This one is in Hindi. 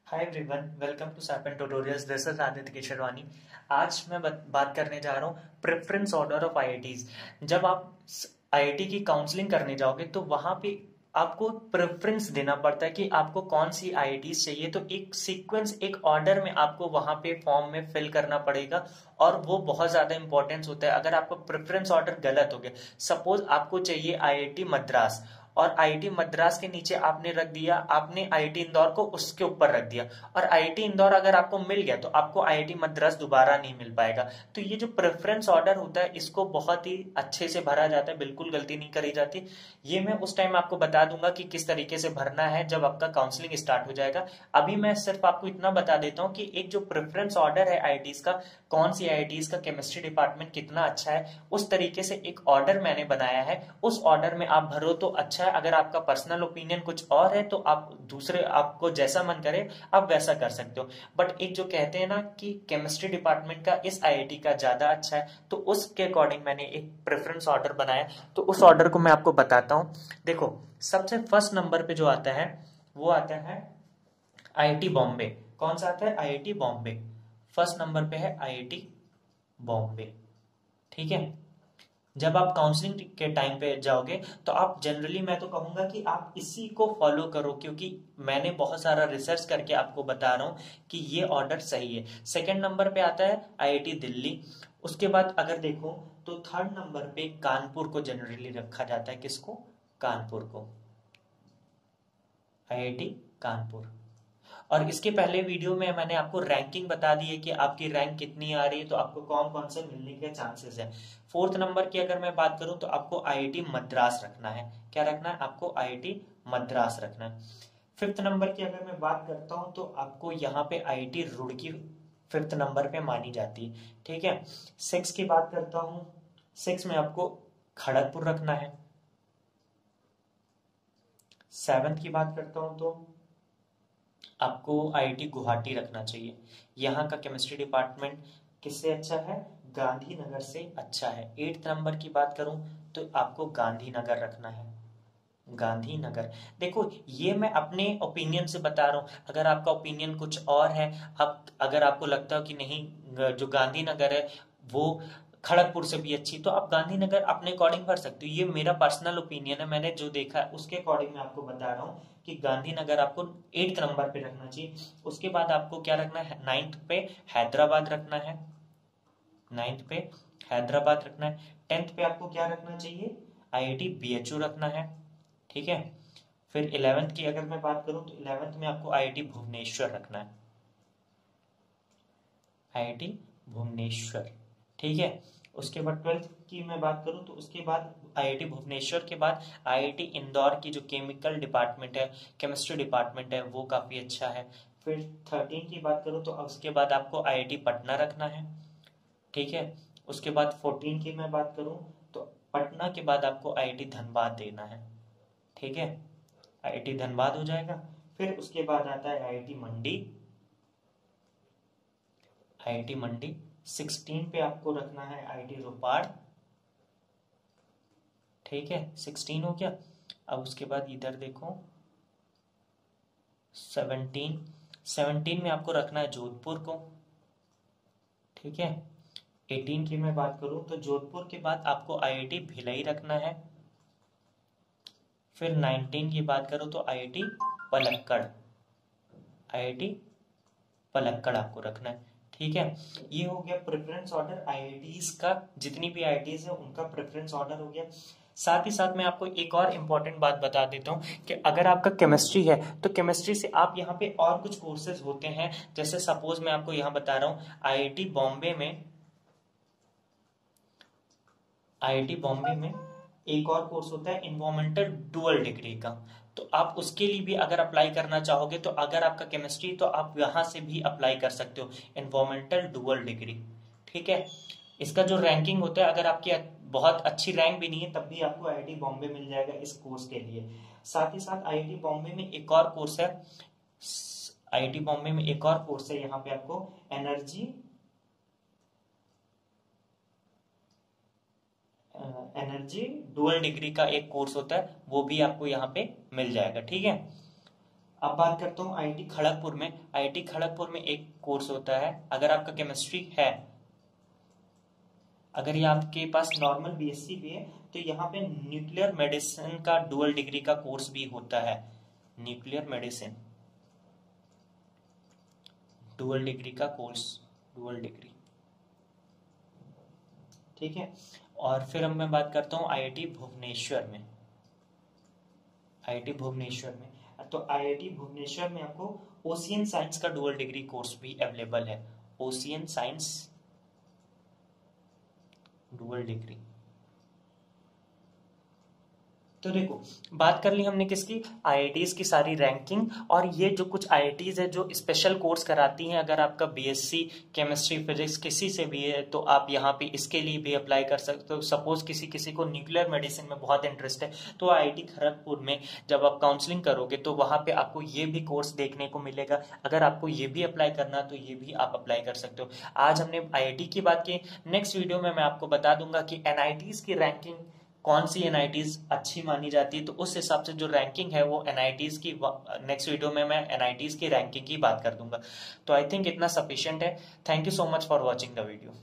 हाय एवरीवन, वेलकम टू सैपन tutorials. This is Aditya Kesharwani. आज मैं बात करने जा रहा हूँ प्रेफरेंस ऑर्डर ऑफ आईआईटीज। जब आप आईआईटी की काउंसलिंग करने जाओगे तो वहां पे आपको प्रेफरेंस देना पड़ता है कि आपको कौन सी आईआईटीज चाहिए। तो एक सीक्वेंस, एक ऑर्डर में आपको वहां पे फॉर्म में फिल करना पड़ेगा और वो बहुत ज्यादा इंपॉर्टेंस होता है। अगर आपका प्रेफरेंस ऑर्डर गलत हो गया, सपोज आपको चाहिए आईआईटी मद्रास और आईआईटी मद्रास के नीचे आपने रख दिया, आपने आईआईटी इंदौर को उसके ऊपर रख दिया, और आईआईटी इंदौर अगर आपको मिल गया तो आपको आईआईटी मद्रास दोबारा नहीं मिल पाएगा। तो ये जो प्रेफरेंस ऑर्डर होता है इसको बहुत ही अच्छे से भरा जाता है, बिल्कुल गलती नहीं करी जाती। ये मैं उस टाइम आपको बता दूंगा कि किस तरीके से भरना है जब आपका काउंसलिंग स्टार्ट हो जाएगा। अभी मैं सिर्फ आपको इतना बता देता हूँ कि एक जो प्रेफरेंस ऑर्डर है आईआईटीज का, कौन सी आईआईटीज का केमिस्ट्री डिपार्टमेंट कितना अच्छा है, उस तरीके से एक ऑर्डर मैंने बनाया है। उस ऑर्डर में आप भरो तो अच्छा है। अगर आपका पर्सनल ओपिनियन कुछ और है तो आप दूसरे, आपको जैसा मन करे आप वैसा कर सकते हो। बट एक जो कहते हैं ना कि केमिस्ट्री डिपार्टमेंट का इस आईआईटी का ज्यादा अच्छा है, तो उसके अकॉर्डिंग मैंने एक प्रेफरेंस ऑर्डर बनाया। तो उस ऑर्डर को मैं आपको बताता हूँ। देखो, सबसे फर्स्ट नंबर पे जो आता है वो आता है आईआईटी बॉम्बे। कौन सा आता है? आईआईटी बॉम्बे। फर्स्ट नंबर पे है आईआईटी बॉम्बे। ठीक है। जब आप काउंसलिंग के टाइम पे जाओगे तो आप जनरली, मैं तो कहूंगा कि आप इसी को फॉलो करो, क्योंकि मैंने बहुत सारा रिसर्च करके आपको बता रहा हूँ कि ये ऑर्डर सही है। सेकंड नंबर पे आता है आईआईटी दिल्ली। उसके बाद अगर देखो तो थर्ड नंबर पे कानपुर को जनरली रखा जाता है। किसको? कानपुर को, आईआईटी कानपुर। और इसके पहले वीडियो में मैंने आपको रैंकिंग बता दी है कि आपकी रैंक कितनी आ रही है, तो आपको कौन कौन से मिलने के चांसेस है। फोर्थ नंबर की अगर मैं बात करूं तो आपको आईआईटी मद्रास रखना है। क्या रखना है? आपको आईआईटी मद्रास रखना है। फिफ्थ नंबर की अगर मैं बात करता हूं तो आपको यहाँ पे आईआईटी रुड़की फिफ्थ नंबर पे मानी जाती है। ठीक है। सिक्स की बात करता हूँ, सिक्स में आपको खड़गपुर रखना है। सेवेंथ की बात करता हूं तो आपको आईआईटी गुवाहाटी रखना चाहिए। यहाँ का केमिस्ट्री डिपार्टमेंट किससे अच्छा है? गांधीनगर से अच्छा है। एट्थ नंबर की बात करूं तो आपको गांधीनगर रखना है। गांधीनगर। देखो, ये मैं अपने ओपिनियन से बता रहा हूँ। अगर आपका ओपिनियन कुछ और है, अब अगर आपको लगता हो कि नहीं, जो गांधीनगर है वो खड़गपुर से भी अच्छी, तो आप गांधीनगर अपने अकॉर्डिंग भर सकते हो। ये मेरा पर्सनल ओपिनियन है, मैंने जो देखा है उसके अकॉर्डिंग मैं आपको बता रहा हूँ कि गांधीनगर आपको एट्थ नंबर पे रखना चाहिए। उसके बाद आपको क्या रखना है? नाइन्थ पे हैदराबाद रखना है। नाइन्थ पे हैदराबाद रखना है। टेंथ पे आपको क्या रखना चाहिए? आईआईटी बीएचयू रखना है। ठीक है। फिर इलेवेंथ की अगर मैं बात करूं तो इलेवेंथ में आपको आईआईटी भुवनेश्वर रखना है। आईआईटी भुवनेश्वर। ठीक है। उसके बाद ट्वेल्थ की मैं बात करूं तो उसके बाद आईआईटी भुवनेश्वर के बाद आईआईटी इंदौर की जो केमिकल डिपार्टमेंट है, केमिस्ट्री डिपार्टमेंट है, वो काफी अच्छा है। फिर 13 की बात करूं तो उसके बाद आपको आईआईटी पटना रखना है। ठीक है। उसके बाद 14 की मैं बात करूं तो पटना के बाद आपको आईआईटी धनबाद देना है। ठीक है। आईआईटी धनबाद हो जाएगा। फिर उसके बाद आता है आईआईटी मंडी। आईआईटी मंडी 16 पे आपको रखना है आईआईटी रोपाड़। ठीक है, 16 हो गया। अब उसके बाद इधर देखो 17। 17 में आपको रखना है जोधपुर को। ठीक है। 18 की मैं बात करूं तो जोधपुर के बाद आपको आईआईटी भिलाई रखना है। फिर 19 की बात करूं तो आईआईटी पलक्कड़। आईआईटी पलक्कड़ आपको रखना है। ठीक है। ये हो गया प्रेफरेंस ऑर्डर आईआईटीज का। जितनी भी आईआईटीज है उनका प्रेफरेंस ऑर्डर हो गया। साथ ही साथ मैं आपको एक और इम्पोर्टेंट बात बता देता हूँ कि अगर आपका केमिस्ट्री है तो केमिस्ट्री से आप यहाँ पे और कुछ कोर्सेज होते हैं। जैसे सपोज मैं आपको यहाँ बता रहा हूँ, आईआईटी बॉम्बे में एक और कोर्स होता है इन्वायरमेंटल डुअल डिग्री का। तो आप उसके लिए भी अगर अप्लाई करना चाहोगे तो अगर आपका केमिस्ट्री, तो आप यहाँ से भी अप्लाई कर सकते हो, इन्वायरमेंटल डुअल डिग्री। ठीक है। इसका जो रैंकिंग होता है, अगर आपकी बहुत अच्छी रैंक भी नहीं है तब भी आपको आईआईटी बॉम्बे मिल जाएगा इस कोर्स के लिए। साथ ही साथ आईआईटी बॉम्बे में एक और कोर्स है, आईआईटी बॉम्बे में एक और कोर्स है, यहाँ पे आपको एनर्जी एनर्जी डुअल डिग्री का एक कोर्स होता है, वो भी आपको यहाँ पे मिल जाएगा। ठीक है। अब बात करता हूँ आईआईटी खड़गपुर में। आईआईटी खड़गपुर में एक कोर्स होता है, अगर आपका केमिस्ट्री है, अगर ये आपके पास नॉर्मल बीएससी भी है, तो यहाँ पे न्यूक्लियर मेडिसिन का डुअल डिग्री का कोर्स भी होता है। न्यूक्लियर मेडिसिन डुअल डिग्री का कोर्स, डुअल डिग्री, ठीक है। और फिर अब मैं बात करता हूँ आईआईटी भुवनेश्वर में। आईआईटी भुवनेश्वर में, तो आईआईटी भुवनेश्वर में आपको ओशियन साइंस का डुअल डिग्री कोर्स भी अवेलेबल है। Ocean science dual degree. तो देखो, बात कर ली हमने किसकी, आईआईटीज की सारी रैंकिंग। और ये जो कुछ आईआईटीज है जो स्पेशल कोर्स कराती हैं, अगर आपका बीएससी केमिस्ट्री फिजिक्स किसी से भी है तो आप यहाँ पे इसके लिए भी अप्लाई कर सकते हो। सपोज किसी किसी को न्यूक्लियर मेडिसिन में बहुत इंटरेस्ट है, तो आईआईटी खड़गपुर में जब आप काउंसलिंग करोगे तो वहाँ पे आपको ये भी कोर्स देखने को मिलेगा। अगर आपको ये भी अप्लाई करना तो ये भी आप अप्लाई कर सकते हो। आज हमने आईआईटी की बात की, नेक्स्ट वीडियो में मैं आपको बता दूंगा कि एनआईटीज की रैंकिंग, कौन सी एनआईटीज अच्छी मानी जाती है, तो उस हिसाब से जो रैंकिंग है वो एनआईटीज की, नेक्स्ट वीडियो में मैं एनआईटीज की रैंकिंग की बात कर दूंगा। तो आई थिंक इतना सफिशिएंट है। Thank you so much for watching the video.